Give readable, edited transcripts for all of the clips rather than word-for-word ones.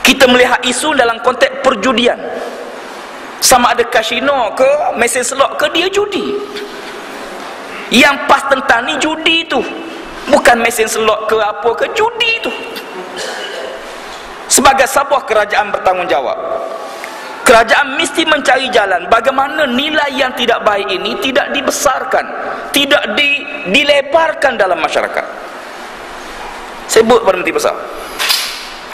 Kita melihat isu dalam konteks perjudian, sama ada kasino ke, mesin slot ke, dia judi. Yang pas tentang ni judi tu, bukan mesin slot ke apa ke, judi tu. Sebagai sebuah kerajaan bertanggungjawab, kerajaan mesti mencari jalan bagaimana nilai yang tidak baik ini tidak dibesarkan, tidak dilebarkan dalam masyarakat. Sebut pada Menteri Besar,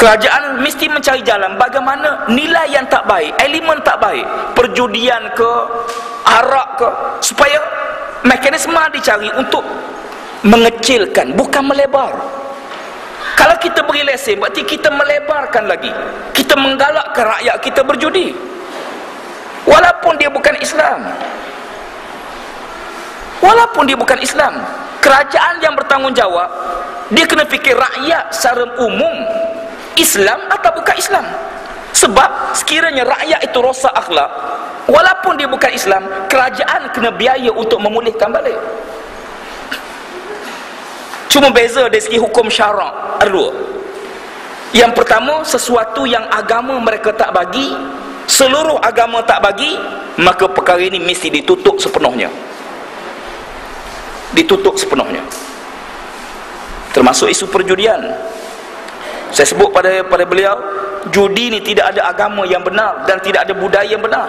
kerajaan mesti mencari jalan bagaimana nilai yang tak baik, elemen tak baik, perjudian ke, arak ke, supaya mekanisme dicari untuk mengecilkan, bukan melebar. Kalau kita beri lesen, berarti kita melebarkan lagi, kita menggalakkan rakyat kita berjudi, walaupun dia bukan Islam. Walaupun dia bukan Islam, kerajaan yang bertanggungjawab, dia kena fikir rakyat secara umum Islam atau bukan Islam. Sebab sekiranya rakyat itu rosak akhlak, walaupun dia bukan Islam, kerajaan kena biaya untuk memulihkan balik. Cuma beza dari segi hukum syarak ada dua. Yang pertama, sesuatu yang agama mereka tak bagi, seluruh agama tak bagi, maka perkara ini mesti ditutup sepenuhnya. Ditutup sepenuhnya. Termasuk isu perjudian. Saya sebut pada beliau, judi ni tidak ada agama yang benar dan tidak ada budaya yang benar.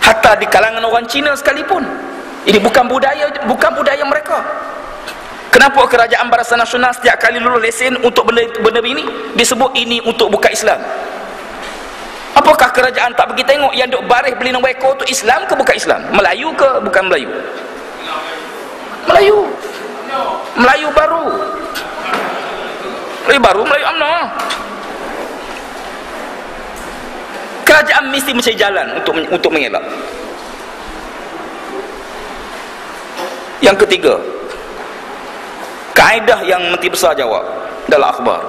Hatta di kalangan orang Cina sekalipun, ini bukan budaya mereka. Kenapa kerajaan Barisan Nasional setiap kali lulus lesen untuk benda ini disebut ini untuk bukan Islam? Apakah kerajaan tak pergi tengok yang duk baris beli nombor ekor tu Islam ke bukan Islam? Melayu ke bukan Melayu? Melayu. Melayu baru. Melayu baru, Melayu UMNO. Kerajaan mesti mencari jalan untuk mengelak. Yang ketiga, kaedah yang Menteri Besar jawab dalam akhbar,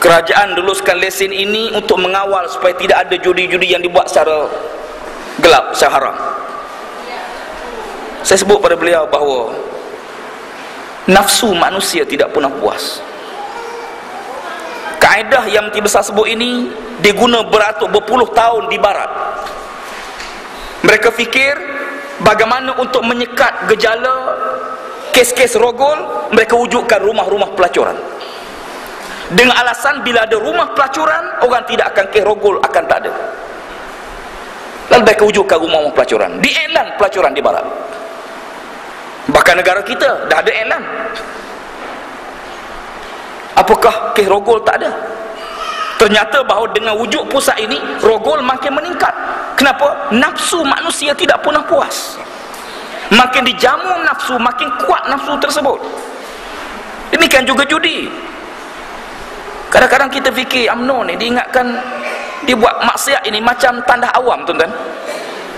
kerajaan luluskan lesen ini untuk mengawal supaya tidak ada judi-judi yang dibuat secara gelap, secara haram. Saya sebut pada beliau bahawa nafsu manusia tidak pernah puas. Kaedah yang Menteri Besar sebut ini diguna berpuluh tahun di barat. Mereka fikir bagaimana untuk menyekat gejala kes-kes rogol, mereka wujudkan rumah-rumah pelacuran. Dengan alasan bila ada rumah pelacuran, orang tidak akan kes rogol, akan tak ada. Lalu mereka wujudkan rumah-rumah pelacuran. Diiklan pelacuran di barat. Bahkan negara kita dah ada iklan. Apakah kes rogol tak ada? Ternyata bahawa dengan wujud pusat ini, rogol makin meningkat. Kenapa? Nafsu manusia tidak pernah puas. Makin dijamu nafsu, makin kuat nafsu tersebut. Demikian juga judi. Kadang-kadang kita fikir UMNO ni diingatkan, dia buat maksiat ini macam tandas awam, tuan-tuan.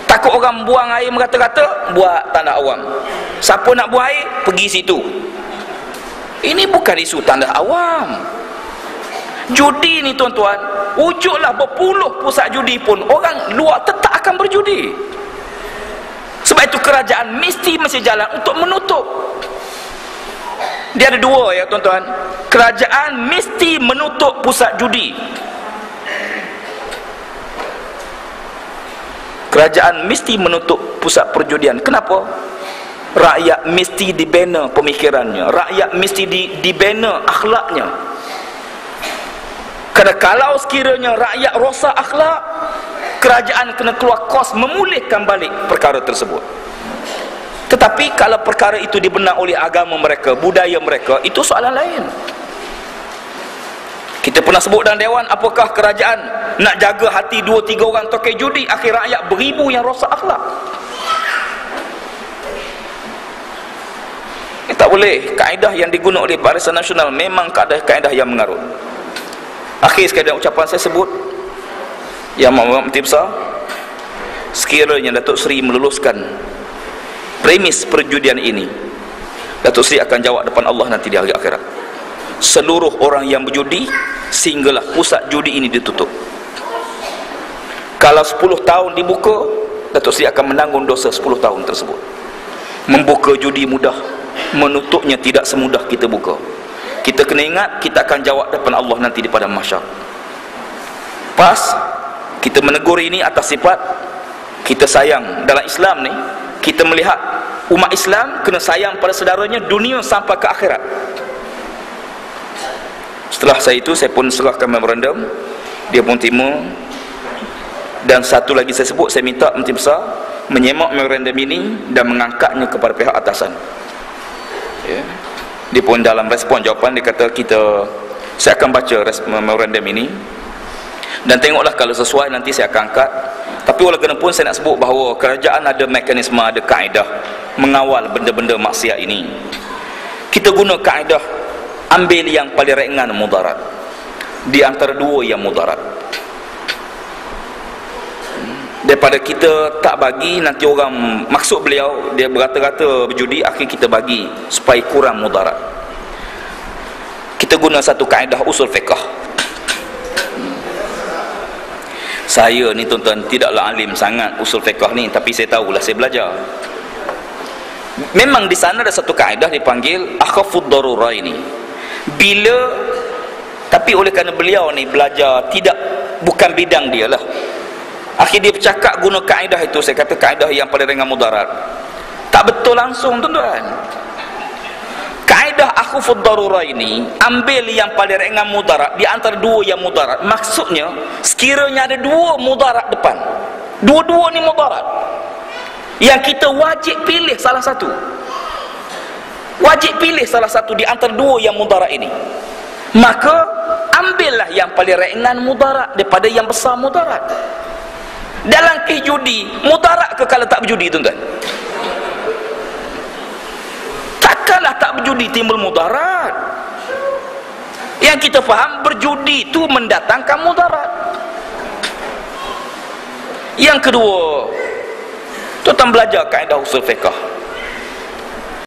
Takut orang buang air merata-rata, buat tandas awam. Siapa nak buang air, pergi situ. Ini bukan isu tandas awam. Judi ni tuan-tuan, wujudlah berpuluh pusat judi pun, orang luar tetap akan berjudi. Sebab itu kerajaan mesti jalan untuk menutup. Dia ada dua ya tuan-tuan. Kerajaan mesti menutup pusat judi. Kerajaan mesti menutup pusat perjudian. Kenapa? Rakyat mesti dibina pemikirannya, rakyat mesti dibina akhlaknya. Kerana kalau sekiranya rakyat rosak akhlak, kerajaan kena keluar kos memulihkan balik perkara tersebut. Tetapi kalau perkara itu dibenar oleh agama mereka, budaya mereka, itu soalan lain. Kita pernah sebut dalam Dewan, apakah kerajaan nak jaga hati 2-3 orang tokai judi, akhir rakyat beribu yang rosak akhlak? Tak boleh. Kaedah yang digunakan oleh Barisan Nasional memang kaedah yang mengarut. Akhir sekali dalam ucapan saya sebut, Yang Menteri Besar, sekiranya Datuk Seri meluluskan premis perjudian ini, Datuk Seri akan jawab depan Allah nanti di hari akhirat. Seluruh orang yang berjudi, sehinggalah pusat judi ini ditutup. Kalau 10 tahun dibuka, Datuk Seri akan menanggung dosa 10 tahun tersebut. Membuka judi mudah, menutupnya tidak semudah kita buka. Kita kena ingat, kita akan jawab depan Allah nanti di padang mahsyar. Pas kita menegur ini atas sifat kita sayang. Dalam Islam ni, kita melihat umat Islam kena sayang pada saudaranya dunia sampai ke akhirat. Setelah saya pun serahkan memorandum, dia pun terima. Dan satu lagi saya sebut, saya minta Menteri Besar menyemak memorandum ini dan mengangkatnya kepada pihak atasan. Dia pun dalam respon jawapan dia kata, saya akan baca memorandum ini dan tengoklah kalau sesuai nanti saya akan angkat. Tapi walaupun saya nak sebut bahawa kerajaan ada mekanisme, ada kaedah mengawal benda-benda maksiat ini. Kita guna kaedah ambil yang paling ringan mudarat di antara dua yang mudarat, daripada kita tak bagi nanti orang, maksud beliau dia berata-rata berjudi, akhir kita bagi supaya kurang mudarat. Kita guna satu kaedah usul fiqh. Saya ni tuan-tuan tidaklah alim sangat usul fiqh ni, tapi saya tahulah, saya belajar. Memang di sana ada satu kaedah dipanggil akhafud darurah ini. Bila, tapi oleh kerana beliau ni belajar bukan bidang dia lah, akhir dia bercakap guna kaedah itu. Saya kata kaedah yang paling ringan mudarat tak betul langsung tuan-tuan. Kaedah akhafud darurah ini ambil yang paling ringan mudarat di antara dua yang mudarat. Maksudnya sekiranya ada dua mudarat depan, dua-dua ni mudarat, yang kita wajib pilih salah satu. Wajib pilih salah satu di antara dua yang mudarat ini. Maka ambillah yang paling ringan mudarat daripada yang besar mudarat. Dalam kes judi, mudarat ke kalau tak berjudi tuan-tuan? Takkanlah tak berjudi timbul mudarat. Yang kita faham, berjudi itu mendatangkan mudarat. Yang kedua, tuan-tuan belajar kaedah usul fiqh.